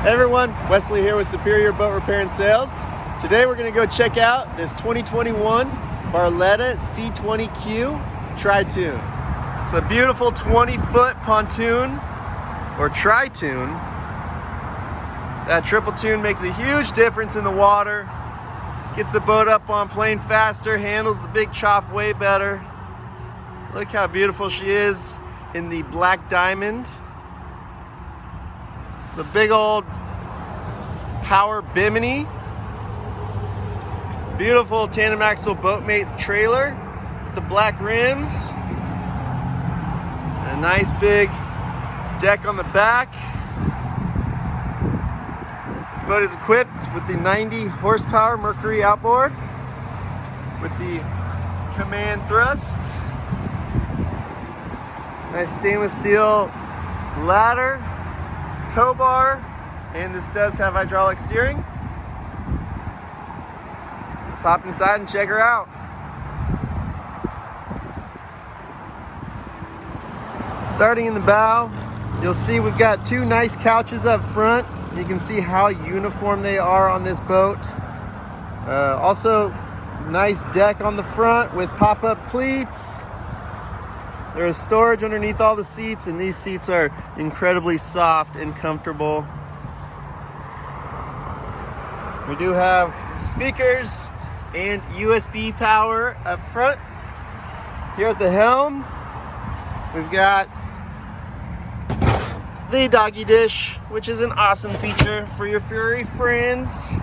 Hey everyone, Wesley here with Superior Boat Repair and Sales. Today we're going to go check out this 2021 Barletta C20Q Tri-Toon. It's a beautiful 20-foot pontoon or tri-toon. That triple toon makes a huge difference in the water. Gets the boat up on plane faster, handles the big chop way better. Look how beautiful she is in the black diamond. The big old power bimini. Beautiful tandem axle boatmate trailer with the black rims. And a nice big deck on the back. This boat is equipped with the 90 horsepower Mercury outboard with the command thrust. Nice stainless steel ladder, tow bar, and this does have hydraulic steering. Let's hop inside and check her out. Starting in the bow, you'll see we've got two nice couches up front. You can see how uniform they are on this boat. Also, nice deck on the front with pop-up cleats. There is storage underneath all the seats, and these seats are incredibly soft and comfortable. We do have speakers and USB power up front. Here at the helm, we've got the doggy dish, which is an awesome feature for your furry friends.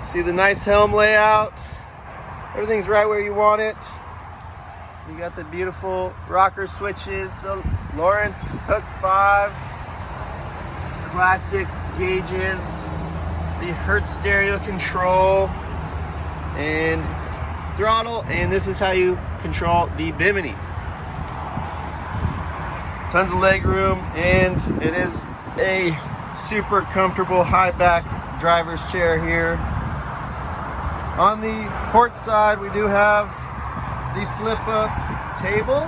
See the nice helm layout. Everything's right where you want it. You got the beautiful rocker switches, the Lawrence Hook 5, classic gauges, the Hertz stereo control, and throttle, and this is how you control the bimini. Tons of leg room, and it is a super comfortable high back driver's chair here. On the port side, we do have the flip up table.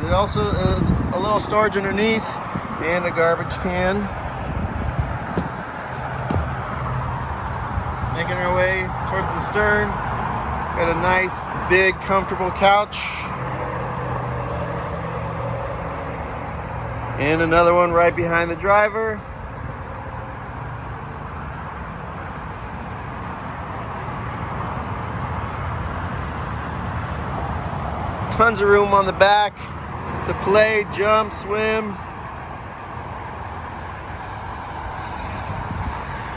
There also is a little storage underneath and a garbage can. Making our way towards the stern. Got a nice, big, comfortable couch. And another one right behind the driver. Tons of room on the back to play, jump, swim.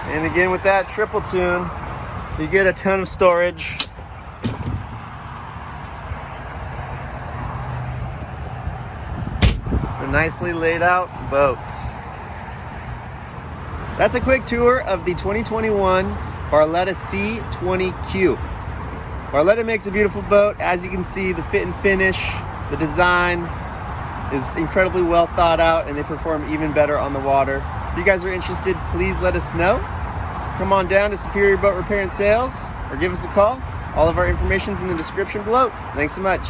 And again, with that triple toon, you get a ton of storage. It's a nicely laid out boat. That's a quick tour of the 2021 Barletta C20Q. Barletta makes a beautiful boat. As you can see, the fit and finish, the design is incredibly well thought out, and they perform even better on the water. If you guys are interested, please let us know. Come on down to Superior Boat Repair and Sales or give us a call. All of our information is in the description below. Thanks so much.